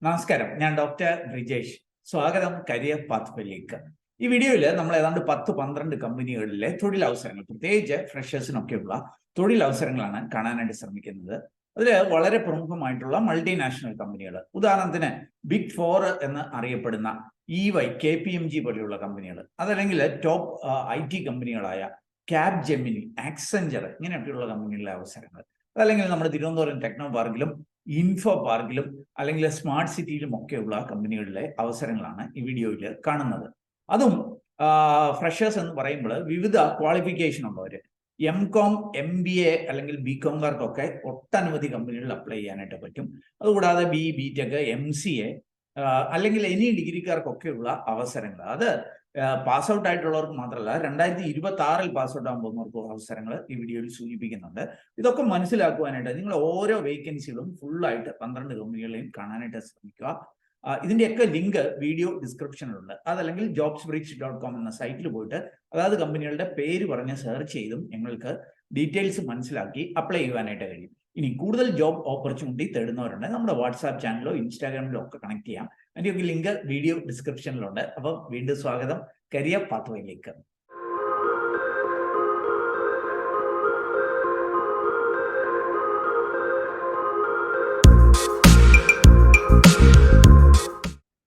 നമസ്കാരം, ഞാൻ ഡോക്ടർ ബ്രിജേഷ്. സ്വാഗതം കരിയർ പാത്വേയിലേക്ക്. ഈ വീഡിയോയിൽ നമ്മൾ ഏതാണ്ട് 10-12 കമ്പനികളിലെ തൊഴിലവസരങ്ങൾ, പ്രത്യേകിച്ച് ഫ്രഷേഴ്സിനൊക്കെയുള്ള തൊഴിലവസരങ്ങളാണ് കാണാനായിട്ട് ശ്രമിക്കുന്നത്. അതിൽ വളരെ പ്രമുഖമായിട്ടുള്ള മൾട്ടിനാഷണൽ കമ്പനികൾ, ഉദാഹരണത്തിന് ബിഗ് 4 എന്ന് അറിയപ്പെടുന്ന EY, KPMG പോലെയുള്ള കമ്പനികൾ, അതല്ലെങ്കിൽ ടോപ്പ് IT കമ്പനികളായ ക്യാപ് ജെമിനി, ആക്സെഞ്ചർ ഇങ്ങനെയൊക്കെയുള്ള കമ്പനികളിലെ അവസരങ്ങൾ, അതല്ലെങ്കിൽ നമ്മുടെ തിരുവനന്തപുരം ടെക്നോ പാർക്കിലും ഇൻഫോ പാർക്കിലും അല്ലെങ്കിൽ സ്മാർട്ട് സിറ്റിയിലും ഒക്കെയുള്ള കമ്പനികളിലെ അവസരങ്ങളാണ് ഈ വീഡിയോയിൽ കാണുന്നത്. അതും ഫ്രഷേഴ്സ് എന്ന് പറയുമ്പോൾ വിവിധ ക്വാളിഫിക്കേഷൻ ഉള്ളവർ, MCOM, MBA അല്ലെങ്കിൽ BCOMകാർക്കൊക്കെ ഒട്ടനവധി കമ്പനികളിൽ അപ്ലൈ ചെയ്യാനായിട്ട് പറ്റും. അതുകൂടാതെ BTech, MCA അല്ലെങ്കിൽ എനി ഡിഗ്രിക്കാർക്കൊക്കെയുള്ള അവസരങ്ങൾ, അത് പാസ് ഔട്ട് ആയിട്ടുള്ളവർക്ക് മാത്രമല്ല 2026 പാസ് ഔട്ട് ആകാൻ പോകുന്നവർക്ക് അവസരങ്ങൾ ഈ വീഡിയോയിൽ സൂചിപ്പിക്കുന്നുണ്ട്. ഇതൊക്കെ മനസ്സിലാക്കുവാനായിട്ട് നിങ്ങൾ ഓരോ വേക്കൻസികളും ഫുള്ളായിട്ട് 12 കമ്പനികളെയും കാണാനായിട്ട് ശ്രമിക്കുക. ഇതിന്റെയൊക്കെ ലിങ്ക് വീഡിയോ ഡിസ്ക്രിപ്ഷനിലുണ്ട്. അതല്ലെങ്കിൽ jobsbridge.com എന്ന സൈറ്റിൽ പോയിട്ട് അതായത് കമ്പനികളുടെ പേര് പറഞ്ഞ് സെർച്ച് ചെയ്തും നിങ്ങൾക്ക് ഡീറ്റെയിൽസ് മനസ്സിലാക്കി അപ്ലൈ ചെയ്യുവാനായിട്ട് കഴിയും. ഇനി കൂടുതൽ ജോബ് ഓപ്പർച്യൂണിറ്റി തേടുന്നവരുണ്ട്, നമ്മുടെ വാട്സാപ്പ് ചാനലോ ഇൻസ്റ്റാഗ്രാമിലോ ഒക്കെ കണക്ട് ചെയ്യാം. അതിൻ്റെയൊക്കെ ലിങ്ക് വീഡിയോ ഡിസ്ക്രിപ്ഷനിലുണ്ട്. അപ്പം വീണ്ടും സ്വാഗതം കരിയർ പാത്വേയിലേക്ക്.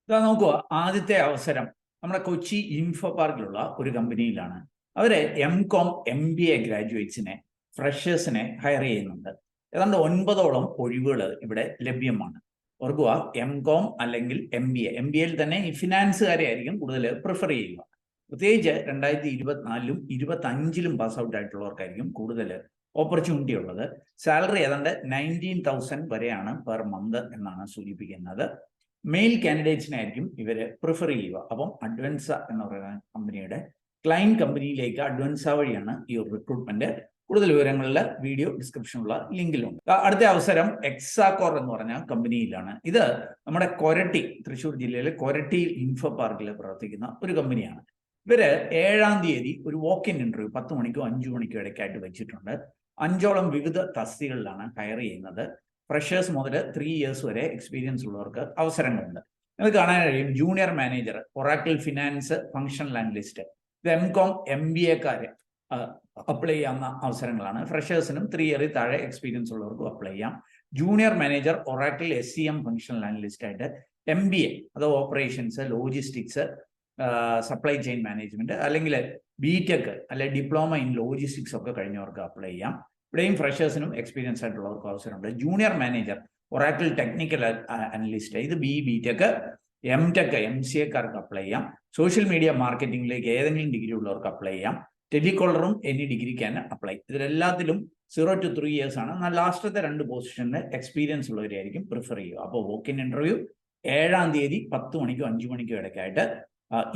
ഇതാ നോക്കുക, ആദ്യത്തെ അവസരം നമ്മുടെ കൊച്ചി ഇൻഫോ പാർക്കിലുള്ള ഒരു കമ്പനിയിലാണ്. അവര് MCOM, MBA ഗ്രാജുവേറ്റ്സിനെ, ഫ്രഷേഴ്സിനെ ഹയർ ചെയ്യുന്നുണ്ട്. ഏതാണ്ട് 9ഓളം ഒഴിവുകൾ ഇവിടെ ലഭ്യമാണ്. ഓർക്കുക, MCOM അല്ലെങ്കിൽ MBA തന്നെ ഈ ഫിനാൻസുകാരെ ആയിരിക്കും കൂടുതൽ പ്രിഫർ ചെയ്യുക. പ്രത്യേകിച്ച് 2024-ലും 2025-ലും പാസ് ഔട്ട് ആയിട്ടുള്ളവർക്കായിരിക്കും കൂടുതൽ ഓപ്പർച്യൂണിറ്റി ഉള്ളത്. സാലറി ഏതാണ്ട് 19,000 വരെയാണ് പെർ മന്ത് എന്നാണ് സൂചിപ്പിക്കുന്നത്. മെയിൽ കാൻഡിഡേറ്റ്സിനായിരിക്കും ഇവർ പ്രിഫർ ചെയ്യുക. അപ്പം അഡ്വൻസ എന്ന് പറയുന്ന കമ്പനിയുടെ ക്ലയന്റ് കമ്പനിയിലേക്ക് അഡ്വൻസ വഴിയാണ് ഈ ഒരു റിക്രൂട്ട്മെന്റ്. കൂടുതൽ വിവരങ്ങളിൽ വീഡിയോ ഡിസ്ക്രിപ്ഷനിലുള്ള ലിങ്കിലുണ്ട്. അടുത്ത അവസരം എക്സാകോർ എന്ന് പറഞ്ഞ കമ്പനിയിലാണ്. ഇത് നമ്മുടെ കൊരട്ടി, തൃശ്ശൂർ ജില്ലയിലെ കൊരട്ടി ഇൻഫോ പാർക്കിൽ പ്രവർത്തിക്കുന്ന ഒരു കമ്പനിയാണ്. ഇവര് 7-ാം തീയതി ഒരു വോക്ക് ഇൻ ഇന്റർവ്യൂ 10 മണിക്കോ 5 മണിക്കോ ഇടയ്ക്കായിട്ട് വെച്ചിട്ടുണ്ട്. 5ഓളം വിവിധ തസ്തികളിലാണ് ഹയർ ചെയ്യുന്നത്. ഫ്രഷേഴ്സ് മുതൽ 3 ഇയേഴ്സ് വരെ എക്സ്പീരിയൻസ് ഉള്ളവർക്ക് അവസരങ്ങളുണ്ട്. നിങ്ങൾക്ക് കാണാൻ കഴിയും junior manager, Oracle finance functional analyst, ഇത് MCOM, MBAക്കാര് അപ്ലൈ ചെയ്യാവുന്ന അവസരങ്ങളാണ്. ഫ്രഷേഴ്സിനും 3 ഇയറിൽ താഴെ എക്സ്പീരിയൻസ് ഉള്ളവർക്കും അപ്ലൈ ചെയ്യാം. Junior manager, Oracle SCM functional analyst ആയിട്ട് MBA, അത് operations, logistics, supply chain management, അല്ലെങ്കിൽ BTech അല്ലെങ്കിൽ ഡിപ്ലോമ ഇൻ ലോജിസ്റ്റിക്സ് ഒക്കെ കഴിഞ്ഞവർക്ക് അപ്ലൈ ചെയ്യാം. ഇവിടെയും ഫ്രഷേഴ്സിനും എക്സ്പീരിയൻസ് ആയിട്ടുള്ളവർക്ക് അവസരമുണ്ട്. Junior manager, Oracle technical analyst, ഇത് BTech, MTech, MCAക്കാർക്ക് അപ്ലൈ ചെയ്യാം. സോഷ്യൽ മീഡിയ മാർക്കറ്റിംഗിലേക്ക് ഏതെങ്കിലും ഡിഗ്രി ഉള്ളവർക്ക് അപ്ലൈ ചെയ്യാം. ടെലികോളറും എനി ഡിഗ്രിക്കാൻ അപ്ലൈ. ഇതിലെല്ലാത്തിലും 0 to 3 ഇയേഴ്സ് ആണ്. എന്നാൽ ലാസ്റ്റത്തെ 2 പൊസിഷനിൽ എക്സ്പീരിയൻസ് ഉള്ളവരായിരിക്കും പ്രിഫർ ചെയ്യുക. അപ്പോൾ വോക്ക് ഇൻ ഇന്റർവ്യൂ 7-ാം തീയതി 10 മണിക്കോ 5 മണിക്കോ ഇടയ്ക്കായിട്ട്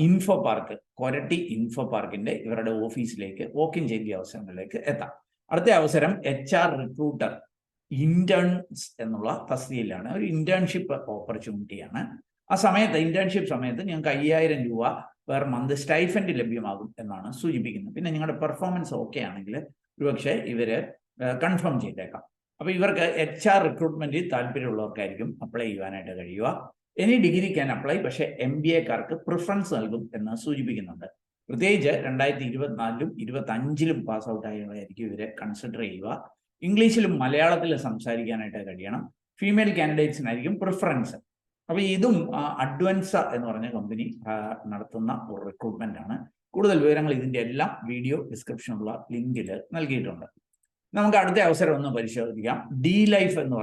ഇൻഫോ പാർക്ക്, കൊരട്ടി ഇൻഫോ പാർക്കിന്റെ ഇവരുടെ ഓഫീസിലേക്ക് വോക്ക് ഇൻ ചെയ്ത അവസരങ്ങളിലേക്ക് എത്താം. അടുത്ത അവസരം HR റിക്രൂട്ടർ ഇന്റേൺസ് എന്നുള്ള തസ്തികയിലാണ്. ഒരു ഇന്റേൺഷിപ്പ് ഓപ്പർച്യൂണിറ്റിയാണ്. ആ സമയത്ത് ഇന്റേൺഷിപ്പ് സമയത്ത് ഞങ്ങൾക്ക് 5,000 രൂപ പെർ മന്ത് സ്റ്റൈഫൻഡ് ലഭ്യമാകും എന്നാണ് സൂചിപ്പിക്കുന്നത്. പിന്നെ നിങ്ങളുടെ പെർഫോമൻസ് ഓക്കെ ആണെങ്കിൽ ഒരുപക്ഷെ ഇവര് കൺഫേം ചെയ്തേക്കാം. അപ്പൊ ഇവർക്ക് HR റിക്രൂട്ട്മെന്റിൽ താല്പര്യമുള്ളവർക്കായിരിക്കും അപ്ലൈ ചെയ്യുവാനായിട്ട് കഴിയുക. എനി ഡിഗ്രി ക്യാൻ അപ്ലൈ, പക്ഷേ MBAക്കാർക്ക് പ്രിഫറൻസ് നൽകും എന്ന് സൂചിപ്പിക്കുന്നുണ്ട്. പ്രത്യേകിച്ച് 2024-ലും 2025-ലും പാസ് ഔട്ട് ആയവരായിരിക്കും ഇവരെ കൺസിഡർ ചെയ്യുക. ഇംഗ്ലീഷിലും മലയാളത്തിലും സംസാരിക്കാനായിട്ട് കഴിയണം. ഫീമെയിൽ കാൻഡിഡേറ്റ്സിനായിരിക്കും പ്രിഫറൻസ്. അപ്പൊ ഇതും അഡ്വൻസ എന്ന് പറഞ്ഞ കമ്പനി നടത്തുന്ന ഒരു റിക്രൂട്ട്മെന്റ് ആണ്. കൂടുതൽ വിവരങ്ങൾ ഇതിന്റെ എല്ലാം വീഡിയോ ഡിസ്ക്രിപ്ഷനിലുള്ള ലിങ്കിൽ നൽകിയിട്ടുണ്ട്. നമുക്ക് അടുത്ത അവസരം ഒന്ന് പരിശോധിക്കാം. D-Life എന്ന്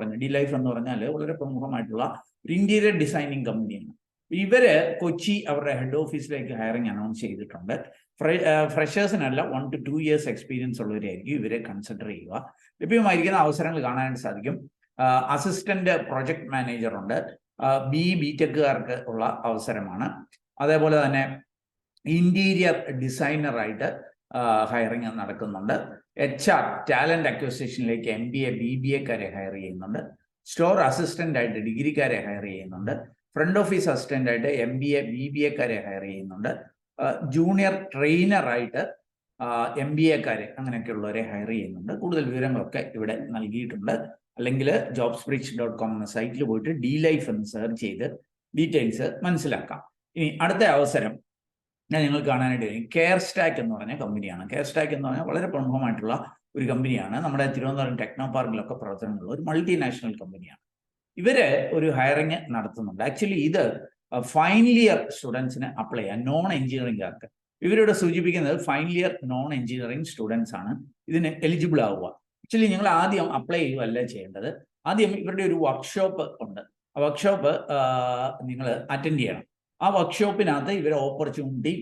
പറഞ്ഞാൽ വളരെ പ്രമുഖമായിട്ടുള്ള ഒരു ഇന്റീരിയർ ഡിസൈനിങ് കമ്പനിയാണ്. ഇവര് കൊച്ചി അവരുടെ ഹെഡ് ഓഫീസിലേക്ക് ഹയറിംഗ് അനൗൺസ് ചെയ്തിട്ടുണ്ട്. ഫ്രഷേഴ്സിനല്ല, 1 to 2 ഇയേഴ്സ് എക്സ്പീരിയൻസ് ഉള്ളവരായിരിക്കും ഇവരെ കൺസിഡർ ചെയ്യുക. ലഭ്യമായിരിക്കുന്ന അവസരങ്ങൾ കാണാനായിട്ട് സാധിക്കും. അസിസ്റ്റന്റ് പ്രൊജക്ട് മാനേജർ ഉണ്ട്. BTechകാർക്ക് ഉള്ള അവസരമാണ്. അതേപോലെ തന്നെ ഇന്റീരിയർ ഡിസൈനറായിട്ട് ഹയറിംഗ് നടക്കുന്നുണ്ട്. HR ടാലന്റ് അക്വിസിഷനിലേക്ക് MBA, BBAക്കാരെ ഹയർ ചെയ്യുന്നുണ്ട്. സ്റ്റോർ അസിസ്റ്റന്റ് ആയിട്ട് ഡിഗ്രിക്കാരെ ഹയർ ചെയ്യുന്നുണ്ട്. ഫ്രണ്ട് ഓഫീസ് അസിസ്റ്റന്റ് ആയിട്ട് MBA, BBAക്കാരെ ഹയർ ചെയ്യുന്നുണ്ട്. ജൂനിയർ ട്രെയിനറായിട്ട് MBA അങ്ങനെയൊക്കെയുള്ളവരെ ഹയർ ചെയ്യുന്നുണ്ട്. കൂടുതൽ വിവരങ്ങളൊക്കെ ഇവിടെ നൽകിയിട്ടുണ്ട്. അല്ലെങ്കിൽ jobsbridge.com എന്ന സൈറ്റിൽ പോയിട്ട് DLife എന്ന് സെർച്ച് ചെയ്ത് ഡീറ്റെയിൽസ് മനസ്സിലാക്കാം. ഇനി അടുത്ത അവസരം ഞാൻ നിങ്ങൾ കാണാനായിട്ട് കഴിയും. കെയർ സ്റ്റാക്ക് എന്ന് പറഞ്ഞ കമ്പനിയാണ്. കെയർ സ്റ്റാക്ക് എന്ന് പറഞ്ഞാൽ വളരെ പ്രമുഖമായിട്ടുള്ള ഒരു കമ്പനിയാണ്. നമ്മുടെ തിരുവനന്തപുരം ടെക്നോ പാർക്കിലൊക്കെ പ്രവർത്തനമുള്ള ഒരു മൾട്ടിനാഷണൽ കമ്പനിയാണ്. ഇവര് ഒരു ഹയറിങ് നടത്തുന്നുണ്ട്. ആക്ച്വലി ഇത് ഫൈനൽ ഇയർ സ്റ്റുഡൻസിന് അപ്ലൈ ചെയ്യാം, നോൺ എഞ്ചിനീയറിംഗുകാർക്ക്. ഇവരിവിടെ സൂചിപ്പിക്കുന്നത് final year non engineering students ആണ് ഇതിന് എലിജിബിൾ ആവുക. ആക്ച്വലി നിങ്ങൾ ആദ്യം അപ്ലൈ ചെയ്യുകയല്ല ചെയ്യേണ്ടത്. ആദ്യം ഇവരുടെ ഒരു വർക്ക്ഷോപ്പ് ഉണ്ട്. ആ വർക്ക്ഷോപ്പ് നിങ്ങൾ അറ്റൻഡ് ചെയ്യണം. ആ വർക്ക്ഷോപ്പിനകത്ത് ഇവർ ഓപ്പർച്യൂണിറ്റി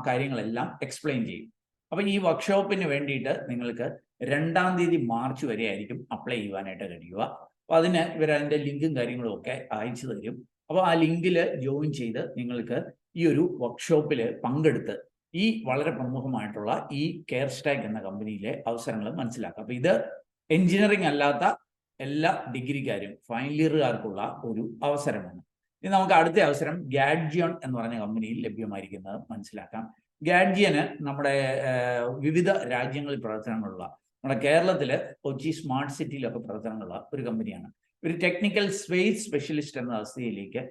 കാര്യങ്ങളെല്ലാം എക്സ്പ്ലെയിൻ ചെയ്യും. അപ്പം ഈ വർക്ക്ഷോപ്പിന് വേണ്ടിയിട്ട് നിങ്ങൾക്ക് 2-ാം തീയതി മാർച്ച് വരെ ആയിരിക്കും അപ്ലൈ ചെയ്യുവാനായിട്ട് കഴിയുക. അപ്പോൾ അതിന് ഇവരതിൻ്റെ ലിങ്കും കാര്യങ്ങളും ഒക്കെ അയച്ചു തരും. അപ്പോൾ ആ ലിങ്കിൽ ജോയിൻ ചെയ്ത് നിങ്ങൾക്ക് ഈ ഒരു വർക്ക്ഷോപ്പിൽ പങ്കെടുത്ത് ഈ വളരെ പ്രമുഖമായിട്ടുള്ള ഈ കെയർ സ്റ്റാക്ക് എന്ന കമ്പനിയിലെ അവസരങ്ങൾ മനസ്സിലാക്കാം. അപ്പോൾ ഇത് എഞ്ചിനീയറിംഗ് അല്ലാത്ത എല്ലാ ഡിഗ്രിക്കാരും ഫൈനൽ ഇയറുകാർക്കുള്ള ഒരു അവസരമാണ്. ഇനി നമുക്ക് അടുത്ത അവസരം ഗാഡ്ജിയോൺ എന്ന് പറഞ്ഞ കമ്പനിയിൽ ലഭ്യമായിരിക്കുന്നത് മനസ്സിലാക്കാം. ഗാഡ്ജിയന് നമ്മുടെ വിവിധ രാജ്യങ്ങളിൽ പ്രവർത്തനങ്ങളുള്ള, നമ്മുടെ കേരളത്തില് കൊച്ചി സ്മാർട്ട് സിറ്റിയിലൊക്കെ പ്രവർത്തനങ്ങളുള്ള ഒരു കമ്പനിയാണ്. ഒരു ടെക്നിക്കൽ സ്പേസ് സ്പെഷ്യലിസ്റ്റ് എന്ന അവസ്ഥയിലേക്ക്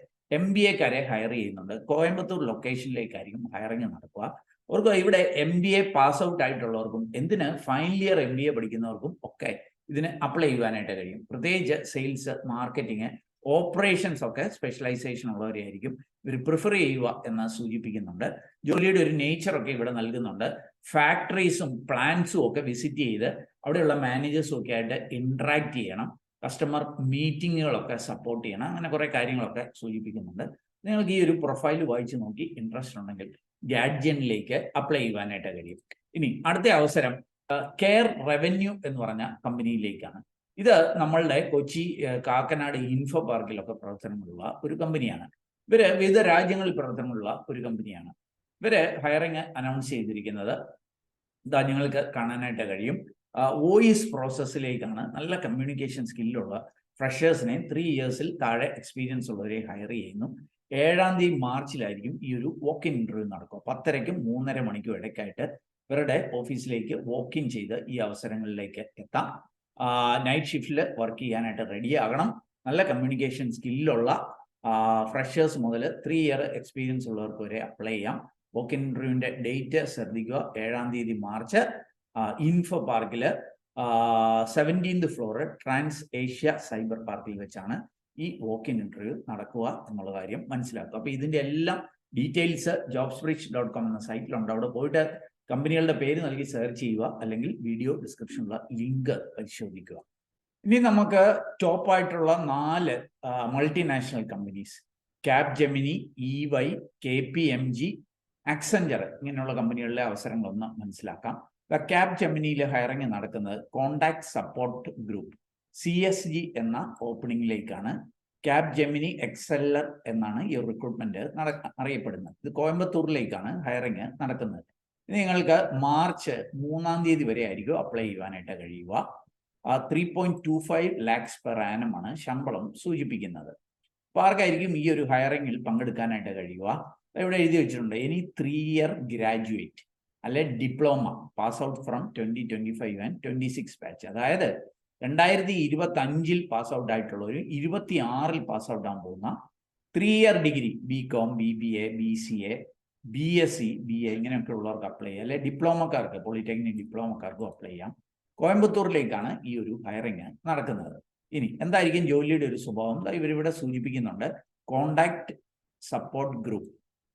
MBA ഹയർ ചെയ്യുന്നുണ്ട്. കോയമ്പത്തൂർ ലൊക്കേഷനിലേക്കായിരിക്കും ഹയറിങ് നടക്കുക. അവർക്ക് ഇവിടെ MBA പാസ് ഔട്ട് ആയിട്ടുള്ളവർക്കും എന്തിന് ഫൈനൽ ഇയർ MBA പഠിക്കുന്നവർക്കും ഒക്കെ ഇതിന് അപ്ലൈ ചെയ്യുവാനായിട്ട് കഴിയും. പ്രത്യേകിച്ച് സെയിൽസ്, മാർക്കറ്റിംഗ്, ഓപ്പറേഷൻസ് ഒക്കെ സ്പെഷ്യലൈസേഷൻ ഉള്ളവരെയായിരിക്കും ഇവർ പ്രിഫർ ചെയ്യുക എന്ന് സൂചിപ്പിക്കുന്നുണ്ട്. ജോലിയുടെ ഒരു നേച്ചറൊക്കെ ഇവിടെ നൽകുന്നുണ്ട്. ഫാക്ടറീസും പ്ലാന്റ്സും ഒക്കെ വിസിറ്റ് ചെയ്ത് അവിടെയുള്ള മാനേജേഴ്സും ഒക്കെ ആയിട്ട് ഇന്ററാക്ട് ചെയ്യണം. കസ്റ്റമർ മീറ്റിങ്ങുകളൊക്കെ സപ്പോർട്ട് ചെയ്യണം. അങ്ങനെ കുറേ കാര്യങ്ങളൊക്കെ സൂചിപ്പിക്കുന്നുണ്ട്. നിങ്ങൾക്ക് ഈ ഒരു പ്രൊഫൈൽ വായിച്ച് നോക്കി ഇൻട്രസ്റ്റ് ഉണ്ടെങ്കിൽ ഗാഡ്ജിയനിലേക്ക് അപ്ലൈ ചെയ്യുവാനായിട്ട് കഴിയും. ഇനി അടുത്ത അവസരം കെയർ റവന്യൂ എന്ന് പറഞ്ഞ കമ്പനിയിലേക്കാണ്. ഇത് നമ്മളുടെ കൊച്ചി കാക്കനാട് ഇൻഫോ പാർക്കിലൊക്കെ പ്രവർത്തനമുള്ള ഒരു കമ്പനിയാണ്. ഇവര് വിവിധ രാജ്യങ്ങളിൽ പ്രവർത്തനമുള്ള ഒരു കമ്പനിയാണ്. ഇവര് ഹയറിങ് അനൗൺസ് ചെയ്തിരിക്കുന്നത് ഇതാ നിങ്ങൾക്ക് കാണാനായിട്ട് കഴിയും. വോയിസ് പ്രോസസ്സിലേക്കാണ്. നല്ല കമ്മ്യൂണിക്കേഷൻ സ്കില്ലുള്ള ഫ്രഷേഴ്സിനെ 3 ഇയേഴ്സിൽ താഴെ എക്സ്പീരിയൻസ് ഉള്ളവരെ ഹയർ ചെയ്യുന്നു. 7-ാം തീയതി മാർച്ചിലായിരിക്കും ഈ ഒരു വോക്ക്-ഇൻ ഇന്റർവ്യൂ നടക്കുക. 10:30-ക്കും 3:30 മണിക്കും ഇടയ്ക്കായിട്ട് ഇവരുടെ ഓഫീസിലേക്ക് വോക്ക് ഇൻ ചെയ്ത് ഈ അവസരങ്ങളിലേക്ക് എത്താം. നൈറ്റ് ഷിഫ്റ്റിൽ വർക്ക് ചെയ്യാനായിട്ട് റെഡി ആകണം. നല്ല കമ്മ്യൂണിക്കേഷൻ സ്കില്ലുള്ള ഫ്രഷേഴ്സ് മുതൽ 3 ഇയർ എക്സ്പീരിയൻസ് ഉള്ളവർക്ക് വരെ അപ്ലൈ ചെയ്യാം. വോക്ക് ഇൻ ഇന്റർവ്യൂവിന്റെ ഡേറ്റ് ശ്രദ്ധിക്കുക. 7-ാം തീയതി മാർച്ച് ഇൻഫോ പാർക്കിൽ 17th floor trans Asia cyber പാർക്കിൽ വെച്ചാണ് ഈ വോക്ക് ഇൻ ഇന്റർവ്യൂ നടക്കുക എന്നുള്ള കാര്യം മനസ്സിലാക്കുക. അപ്പോൾ ഇതിന്റെ എല്ലാം ഡീറ്റെയിൽസ് jobsbridge.com എന്ന സൈറ്റിലുണ്ട്. അവിടെ പോയിട്ട് കമ്പനികളുടെ പേര് നൽകി സെർച്ച് ചെയ്യുക, അല്ലെങ്കിൽ വീഡിയോ ഡിസ്ക്രിപ്ഷനിലുള്ള ലിങ്ക് പരിശോധിക്കുക. ഇനി നമുക്ക് ടോപ്പായിട്ടുള്ള 4 മൾട്ടിനാഷണൽ കമ്പനീസ്, ക്യാപ്ജെമിനി, EY, KPMG, അക്സെഞ്ചർ ഇങ്ങനെയുള്ള കമ്പനികളിലെ അവസരങ്ങളൊന്ന് മനസ്സിലാക്കാം. ക്യാപ്ജെമിനിയിൽ ഹയറിങ് നടക്കുന്നത് കോണ്ടാക്ട് സപ്പോർട്ട് ഗ്രൂപ്പ് CSG എന്ന ഓപ്പണിംഗിലേക്കാണ്. ക്യാപ്ജെമിനി എക്സെല്ലർ എന്നാണ് ഈ റിക്രൂട്ട്മെന്റ് അറിയപ്പെടുന്നത്. ഇത് കോയമ്പത്തൂരിലേക്കാണ് ഹയറിങ് നടക്കുന്നത്. നിങ്ങൾക്ക് മാർച്ച് 3-ാം തീയതി വരെ ആയിരിക്കും അപ്ലൈ ചെയ്യുവാനായിട്ട് കഴിയുക. 3.25 lakhs per annum ആണ് ശമ്പളം സൂചിപ്പിക്കുന്നത്. അപ്പോൾ ആർക്കായിരിക്കും ഈ ഒരു ഹയറിങ്ങിൽ പങ്കെടുക്കാനായിട്ട് കഴിയുക? ഇവിടെ എഴുതി വെച്ചിട്ടുണ്ട്, ഇനി 3 ഇയർ ഗ്രാജുവേറ്റ് അല്ലെ diploma pass out from 2025 and 26 batch. അതായത് 2025 പാസ് ഔട്ട് ആയിട്ടുള്ളവർ 26 പാസ് ഔട്ട് ആകാൻ പോകുന്ന 3 year degree BCom, BBA, BCA, BSc, BA ഇങ്ങനെയൊക്കെ ഉള്ളവർക്ക് അപ്ലൈ ചെയ്യാം. അല്ലെ ഡിപ്ലോമക്കാർക്ക്, പോളിടെക്നിക് ഡിപ്ലോമക്കാർക്കും അപ്ലൈ ചെയ്യാം. കോയമ്പത്തൂരിലേക്കാണ് ഈ ഒരു ഹയറിങ് നടക്കുന്നത്. ഇനി എന്തായിരിക്കും ജോലിയുടെ ഒരു സ്വഭാവം? ഇവരിവിടെ സൂചിപ്പിക്കുന്നുണ്ട്, കോണ്ടാക്ട് സപ്പോർട്ട് ഗ്രൂപ്പ്.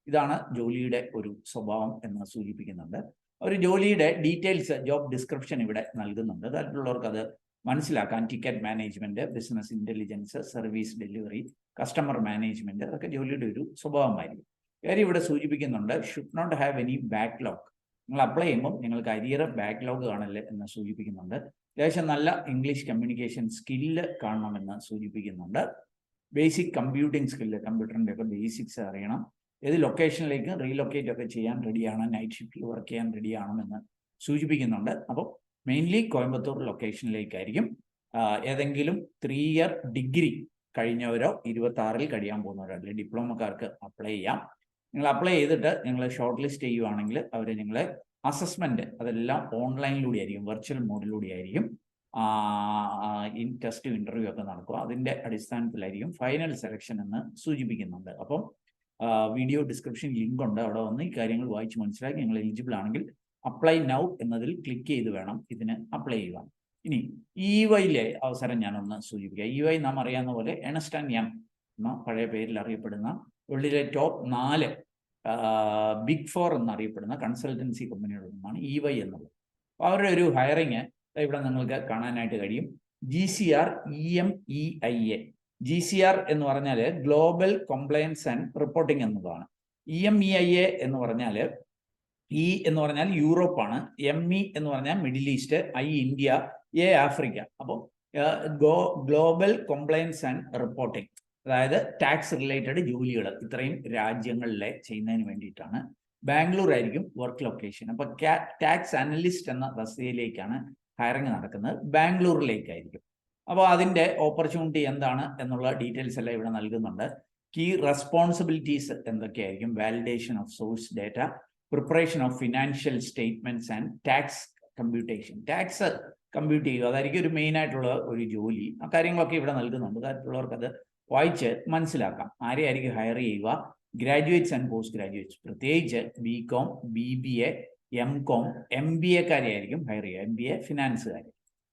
ഇതാണ് ജോലിയുടെ ഒരു സ്വഭാവം എന്ന് സൂചിപ്പിക്കുന്നുണ്ട്. ഒരു ജോലിയുടെ ഡീറ്റെയിൽസ് ജോബ് ഡിസ്ക്രിപ്ഷൻ ഇവിടെ നൽകുന്നുണ്ട്. താല്പര്യമുള്ളവർക്ക് അത് മനസ്സിലാക്കാൻ. Ticket management, business intelligence, service delivery, customer management, അതൊക്കെ ജോലിയുടെ ഒരു സ്വഭാവമായിരിക്കും. കാര്യം ഇവിടെ സൂചിപ്പിക്കുന്നുണ്ട്, should not have any backlog. നിങ്ങൾ അപ്ലൈ ചെയ്യുമ്പോൾ നിങ്ങൾക്ക് അരിയർ ബാക്ക്ലോഗ് കാണില്ല എന്ന് സൂചിപ്പിക്കുന്നുണ്ട്. അത്യാവശ്യം നല്ല ഇംഗ്ലീഷ് കമ്മ്യൂണിക്കേഷൻ സ്കില്ല് കാണണമെന്ന് സൂചിപ്പിക്കുന്നുണ്ട്. ബേസിക് കമ്പ്യൂട്ടിംഗ് സ്കില്ല്, കമ്പ്യൂട്ടറിൻ്റെ ഒക്കെ ബേസിക്സ് അറിയണം. ഏത് ലൊക്കേഷനിലേക്ക് റീലൊക്കേറ്റ് ഒക്കെ ചെയ്യാൻ റെഡിയാണ്, നൈറ്റ് ഷിഫ്റ്റിൽ വർക്ക് ചെയ്യാൻ റെഡിയാണെന്ന് സൂചിപ്പിക്കുന്നുണ്ട്. അപ്പോൾ മെയിൻലി കോയമ്പത്തൂർ ലൊക്കേഷനിലേക്കായിരിക്കും. ഏതെങ്കിലും 3 ഇയർ ഡിഗ്രി കഴിഞ്ഞവരോ 26-ൽ കഴിയാൻ പോകുന്നവരോ അല്ലെങ്കിൽ ഡിപ്ലോമക്കാർക്ക് അപ്ലൈ ചെയ്യാം. നിങ്ങൾ അപ്ലൈ ചെയ്തിട്ട് നിങ്ങൾ ഷോർട്ട് ലിസ്റ്റ് ചെയ്യുവാണെങ്കിൽ അവർ നിങ്ങളെ അസസ്മെന്റ് അതെല്ലാം ഓൺലൈനിലൂടെ ആയിരിക്കും, വെർച്വൽ മോഡിലൂടെ ആയിരിക്കും ടെസ്റ്റ് ഇന്റർവ്യൂ ഒക്കെ നടക്കുക. അതിന്റെ അടിസ്ഥാനത്തിലായിരിക്കും ഫൈനൽ സെലക്ഷൻ എന്ന് സൂചിപ്പിക്കുന്നുണ്ട്. അപ്പം വീഡിയോ ഡിസ്ക്രിപ്ഷൻ ലിങ്ക് ഉണ്ട്, അവിടെ വന്ന് ഈ കാര്യങ്ങൾ വായിച്ച് മനസ്സിലാക്കി നിങ്ങൾ എലിജിബിൾ ആണെങ്കിൽ അപ്ലൈ നൗ എന്നതിൽ ക്ലിക്ക് ചെയ്ത് വേണം ഇതിന് അപ്ലൈ ചെയ്യുക. ഇനി EYയിലെ അവസരം ഞാനൊന്ന് സൂചിപ്പിക്കാം. EY നാം അറിയാവുന്ന പോലെ ഏണസ്റ്റ് ആൻഡ് യങ് എന്ന പഴയ പേരിൽ അറിയപ്പെടുന്ന വേൾഡിലെ ടോപ്പ് 4 ബിഗ് 4 എന്നറിയപ്പെടുന്ന കൺസൾട്ടൻസി കമ്പനികളിൽ നിന്നാണ് EY എന്നുള്ളത്. അവരുടെ ഒരു ഹയറിങ് ഇവിടെ നിങ്ങൾക്ക് കാണാനായിട്ട് കഴിയും. GCR EMEIA. GCR എന്ന് പറഞ്ഞാൽ ഗ്ലോബൽ കംപ്ലയൻസ് ആൻഡ് റിപ്പോർട്ടിംഗ് എന്നതാണ്. EMEIA എന്ന് പറഞ്ഞാൽ E എന്ന് പറഞ്ഞാൽ യൂറോപ്പാണ്, ME എന്ന് പറഞ്ഞാൽ middle east, I India, A Africa. അപ്പോൾ ഗ്ലോബൽ കംപ്ലയൻസ് ആൻഡ് റിപ്പോർട്ടിംഗ്, അതായത് ടാക്സ് റിലേറ്റഡ് ജോലികൾ ഇത്രയും രാജ്യങ്ങളിലെ ചെയ്യുന്നതിന് വേണ്ടിയിട്ടാണ്. ബാംഗ്ലൂർ ആയിരിക്കും വർക്ക് ലൊക്കേഷൻ. അപ്പോൾ ടാക്സ് അനലിസ്റ്റ് എന്ന തസ്തികയിലേക്കാണ് ഹയറിങ് നടക്കുന്നത്, ബാംഗ്ലൂരിലേക്കായിരിക്കും. അപ്പോൾ അതിൻ്റെ ഓപ്പർച്യൂണിറ്റി എന്താണ് എന്നുള്ള ഡീറ്റെയിൽസ് എല്ലാം ഇവിടെ നൽകുന്നുണ്ട്. കീ റെസ്പോൺസിബിലിറ്റീസ് എന്തൊക്കെയായിരിക്കും? Validation of source data, preparation of financial statements and tax computation. Tax compute ചെയ്യുക, അതായിരിക്കും ഒരു മെയിൻ ആയിട്ടുള്ള ഒരു ജോലി. ആ കാര്യങ്ങളൊക്കെ ഇവിടെ നൽകുന്നുണ്ട്, താല്പര്യമുള്ളവർക്ക് അത് വായിച്ച് മനസ്സിലാക്കാം. ആരെയായിരിക്കും ഹയർ ചെയ്യുക? ഗ്രാജുവേറ്റ്സ് ആൻഡ് പോസ്റ്റ് ഗ്രാജുവേറ്റ്സ്, പ്രത്യേകിച്ച് BCom, BBA, MCom, MBAക്കാരെയായിരിക്കും ഹയർ ചെയ്യുക, MBA ഫിനാൻസുകാർ.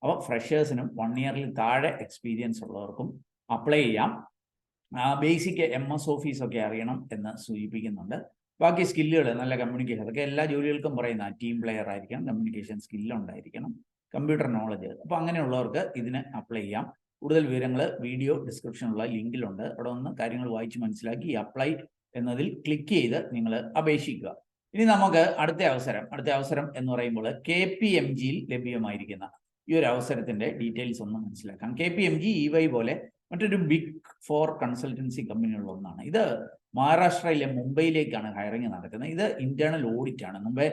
അപ്പോൾ ഫ്രഷേഴ്സിനും 1 ഇയറിൽ താഴെ എക്സ്പീരിയൻസ് ഉള്ളവർക്കും അപ്ലൈ ചെയ്യാം. ബേസിക് MS ഓഫീസ് ഒക്കെ അറിയണം എന്ന് സൂചിപ്പിക്കുന്നുണ്ട്. ബാക്കി സ്കില്ലുകൾ, നല്ല കമ്മ്യൂണിക്കേഷൻ, അതൊക്കെ എല്ലാ ജോലികൾക്കും പറയുന്ന ടീം പ്ലെയർ ആയിരിക്കണം, കമ്മ്യൂണിക്കേഷൻ സ്കില്ലുണ്ടായിരിക്കണം, കമ്പ്യൂട്ടർ നോളജ്. അപ്പോൾ അങ്ങനെയുള്ളവർക്ക് ഇതിന് അപ്ലൈ ചെയ്യാം. കൂടുതൽ വിവരങ്ങൾ വീഡിയോ ഡിസ്ക്രിപ്ഷനുള്ള ലിങ്കിലുണ്ട്, അവിടെ ഒന്ന് കാര്യങ്ങൾ വായിച്ച് മനസ്സിലാക്കി അപ്ലൈ എന്നതിൽ ക്ലിക്ക് ചെയ്ത് നിങ്ങൾ അപേക്ഷിക്കുക. ഇനി നമുക്ക് അടുത്ത അവസരം എന്ന് പറയുമ്പോൾ KPMGയിൽ ലഭ്യമായിരിക്കുന്ന ഈ ഒരു അവസരത്തിന്റെ ഡീറ്റെയിൽസ് ഒന്ന് മനസ്സിലാക്കാം. KPMG EY പോലെ മറ്റൊരു ബിഗ് 4 കൺസൾട്ടൻസി കമ്പനികളിൽ ഒന്നാണ്. ഇത് മഹാരാഷ്ട്രയിലെ മുംബൈയിലേക്കാണ് ഹയറിങ് നടക്കുന്നത്. ഇത് ഇന്റേണൽ ഓഡിറ്റ് ആണ്. മുമ്പേ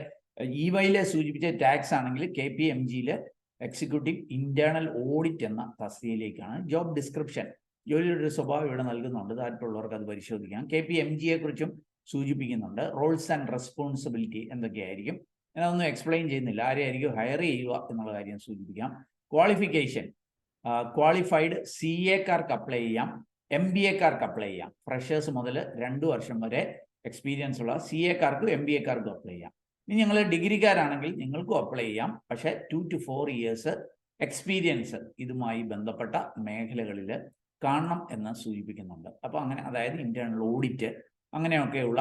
EYയിലെ സൂചിപ്പിച്ച ടാക്സ് ആണെങ്കിൽ KPMGയിലെ എക്സിക്യൂട്ടീവ് ഇന്റേണൽ ഓഡിറ്റ് എന്ന തസ്തികയിലേക്കാണ്. ജോബ് ഡിസ്ക്രിപ്ഷൻ, ജോലിയുടെ ഒരു സ്വഭാവം ഇവിടെ നൽകുന്നുണ്ട്, താല്പര്യമുള്ളവർക്ക് അത് പരിശോധിക്കാം. KPMGയെ കുറിച്ചും സൂചിപ്പിക്കുന്നുണ്ട്. റോൾസ് ആൻഡ് റെസ്പോൺസിബിലിറ്റി എന്തൊക്കെയായിരിക്കും, ഞാനതൊന്നും എക്സ്പ്ലെയിൻ ചെയ്യുന്നില്ല. ആരെയായിരിക്കും ഹയർ ചെയ്യുക എന്നുള്ള കാര്യം സൂചിപ്പിക്കാം. ക്വാളിഫിക്കേഷൻ, ക്വാളിഫൈഡ് CAക്കാർക്ക് അപ്ലൈ ചെയ്യാം, MBAക്കാർക്ക് അപ്ലൈ ചെയ്യാം. ഫ്രഷേഴ്സ് മുതൽ 2 വർഷം വരെ എക്സ്പീരിയൻസ് ഉള്ള CAക്കാർക്കും MBAക്കാർക്കും അപ്ലൈ ചെയ്യാം. ഇനി നിങ്ങൾ ഡിഗ്രിക്കാരാണെങ്കിൽ നിങ്ങൾക്കും അപ്ലൈ ചെയ്യാം, പക്ഷേ 2 to 4 ഇയേഴ്സ് എക്സ്പീരിയൻസ് ഇതുമായി ബന്ധപ്പെട്ട മേഖലകളിൽ കാണണം എന്ന് സൂചിപ്പിക്കുന്നുണ്ട്. അപ്പോൾ അങ്ങനെ, അതായത് ഇന്റേണൽ ഓഡിറ്റ് അങ്ങനെയൊക്കെയുള്ള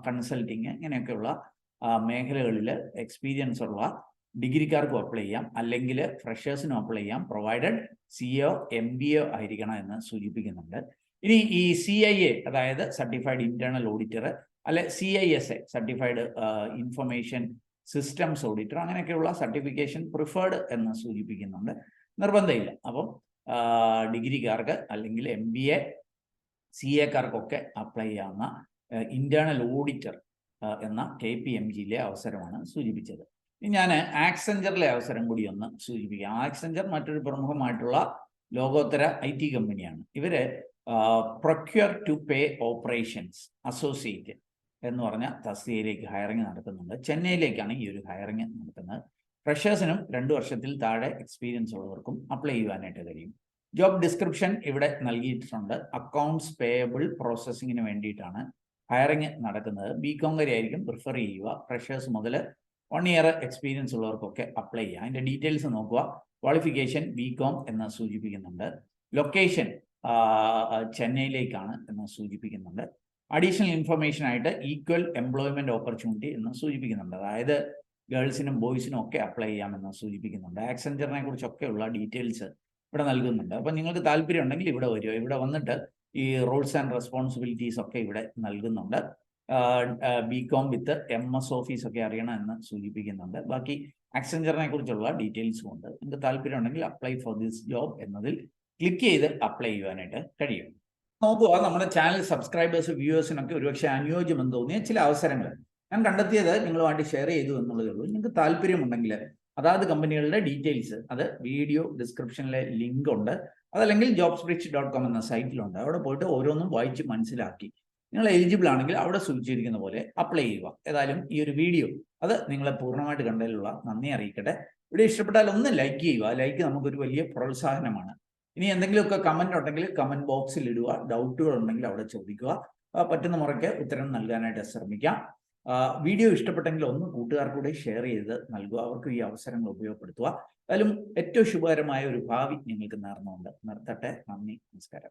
കൺസൾട്ടിങ് ഇങ്ങനെയൊക്കെയുള്ള മേഖലകളിൽ എക്സ്പീരിയൻസ് ഉള്ള ഡിഗ്രിക്കാർക്കും അപ്ലൈ ചെയ്യാം, അല്ലെങ്കിൽ ഫ്രഷേഴ്സിനും അപ്ലൈ ചെയ്യാം, പ്രൊവൈഡഡ് CO MBA ആയിരിക്കണം എന്ന് സൂചിപ്പിക്കുന്നുണ്ട്. ഇനി ഈ CIA, അതായത് സർട്ടിഫൈഡ് ഇന്റേണൽ ഓഡിറ്റർ, അല്ലെ CISA certified information systems auditor, അങ്ങനെയൊക്കെയുള്ള സർട്ടിഫിക്കേഷൻ പ്രിഫേർഡ് എന്ന് സൂചിപ്പിക്കുന്നുണ്ട്. നിർബന്ധമില്ല. അപ്പം ഡിഗ്രിക്കാർക്ക് അല്ലെങ്കിൽ MBA CAക്കാർക്കൊക്കെ അപ്ലൈ ചെയ്യാവുന്ന ഇന്റേണൽ ഓഡിറ്റർ എന്ന KPMGയിലെ അവസരമാണ് സൂചിപ്പിച്ചത്. ഇനി ഞാൻ ആക്സെഞ്ചറിലെ അവസരം കൂടി ഒന്ന് സൂചിപ്പിക്കാം. ആക്സെഞ്ചർ മറ്റൊരു പ്രമുഖമായിട്ടുള്ള ലോകോത്തര IT കമ്പനിയാണ്. ഇവര് procure to pay operations associate എന്ന് പറഞ്ഞ തസ്തികയിലേക്ക് ഹയറിങ് നടത്തുന്നുണ്ട്. ചെന്നൈയിലേക്കാണ് ഈ ഒരു ഹയറിങ് നടത്തുന്നത്. ഫ്രഷേഴ്സിനും 2 വർഷത്തിൽ താഴെ എക്സ്പീരിയൻസ് ഉള്ളവർക്കും അപ്ലൈ ചെയ്യുവാനായിട്ട് കഴിയും. ജോബ് ഡിസ്ക്രിപ്ഷൻ ഇവിടെ നൽകിയിട്ടുണ്ട്. അക്കൗണ്ട്സ് പേയബിൾ പ്രോസസ്സിങ്ങിന് വേണ്ടിയിട്ടാണ് ഹയറിങ് നടക്കുന്നത്. BComകാരെ ആയിരിക്കും പ്രിഫർ ചെയ്യുക. ഫ്രഷേഴ്സ് മുതൽ 1 ഇയർ എക്സ്പീരിയൻസ് ഉള്ളവർക്കൊക്കെ അപ്ലൈ ചെയ്യാം. അതിൻ്റെ ഡീറ്റെയിൽസ് നോക്കുക. ക്വാളിഫിക്കേഷൻ BCom എന്ന് സൂചിപ്പിക്കുന്നുണ്ട്. ലൊക്കേഷൻ ചെന്നൈയിലേക്കാണ് എന്ന് സൂചിപ്പിക്കുന്നുണ്ട്. അഡീഷണൽ ഇൻഫർമേഷൻ ആയിട്ട് ഈക്വൽ എംപ്ലോയ്മെന്റ് ഓപ്പർച്യൂണിറ്റി എന്ന് സൂചിപ്പിക്കുന്നുണ്ട്. അതായത് ഗേൾസിനും ബോയ്സിനും ഒക്കെ അപ്ലൈ ചെയ്യാമെന്ന് സൂചിപ്പിക്കുന്നുണ്ട്. ആക്സെഞ്ചറിനെ കുറിച്ചൊക്കെയുള്ള ഡീറ്റെയിൽസ് ഇവിടെ നൽകുന്നുണ്ട്. അപ്പം നിങ്ങൾക്ക് താല്പര്യം ഉണ്ടെങ്കിൽ ഇവിടെ വരിക. ഇവിടെ വന്നിട്ട് ഈ റോൾസ് ആൻഡ് റെസ്പോൺസിബിലിറ്റീസ് ഒക്കെ ഇവിടെ നൽകുന്നുണ്ട്. BCom വിത്ത് MS ഓഫീസ് ഒക്കെ അറിയണം എന്ന് സൂചിപ്പിക്കുന്നുണ്ട്. ബാക്കി ആക്സെഞ്ചറിനെ കുറിച്ചുള്ള ഡീറ്റെയിൽസും ഉണ്ട്. നിങ്ങൾക്ക് താല്പര്യം ഉണ്ടെങ്കിൽ അപ്ലൈ ഫോർ ദിസ് ജോബ് എന്നതിൽ ക്ലിക്ക് ചെയ്ത് അപ്ലൈ ചെയ്യുവാനായിട്ട് കഴിയും. നോക്കുക, നമ്മുടെ ചാനൽ സബ്സ്ക്രൈബേഴ്സ് വ്യൂവേഴ്സിനൊക്കെ ഒരുപക്ഷെ അനുയോജ്യമെന്ന് തോന്നിയ ചില അവസരങ്ങൾ ഞാൻ കണ്ടെത്തിയത് നിങ്ങളുമായിട്ട് ഷെയർ ചെയ്തു എന്നുള്ളതേ ഉള്ളൂ. നിങ്ങൾക്ക് താല്പര്യമുണ്ടെങ്കിൽ അതാത് കമ്പനികളുടെ ഡീറ്റെയിൽസ് അത് വീഡിയോ ഡിസ്ക്രിപ്ഷനിലെ ലിങ്ക് ഉണ്ട്, അതല്ലെങ്കിൽ jobsbridge.com എന്ന സൈറ്റിലുണ്ട്. അവിടെ പോയിട്ട് ഓരോന്നും വായിച്ച് മനസ്സിലാക്കി നിങ്ങൾ എലിജിബിൾ ആണെങ്കിൽ അവിടെ സൂചിച്ചിരിക്കുന്ന പോലെ അപ്ലൈ ചെയ്യുക. ഏതായാലും ഈ ഒരു വീഡിയോ അത് നിങ്ങളെ പൂർണ്ണമായിട്ട് കണ്ടതിലുള്ള നന്ദി അറിയിക്കട്ടെ. വീഡിയോ ഇഷ്ടപ്പെട്ടാൽ ഒന്ന് ലൈക്ക് ചെയ്യുക. ലൈക്ക് നമുക്കൊരു വലിയ പ്രോത്സാഹനമാണ്. ഇനി എന്തെങ്കിലുമൊക്കെ കമന്റ് ഉണ്ടെങ്കിൽ കമന്റ് ബോക്സിൽ ഇടുക. ഡൗട്ടുകൾ ഉണ്ടെങ്കിൽ അവിടെ ചോദിക്കുക. പറ്റുന്ന മുറയ്ക്ക് ഉത്തരം നൽകാനായിട്ട് ശ്രമിക്കാം. വീഡിയോ ഇഷ്ടപ്പെട്ടെങ്കിൽ ഒന്ന് കൂട്ടുകാർക്ക് കൂടെ ഷെയർ ചെയ്ത് നൽകുക. അവർക്ക് ഈ അവസരങ്ങൾ ഉപയോഗപ്പെടുത്തുക. എന്തായാലും ഏറ്റവും ശുഭകരമായ ഒരു ഭാവി നിങ്ങൾക്ക് നേർന്നുകൊണ്ട് നിർത്തട്ടെ. നന്ദി, നമസ്കാരം.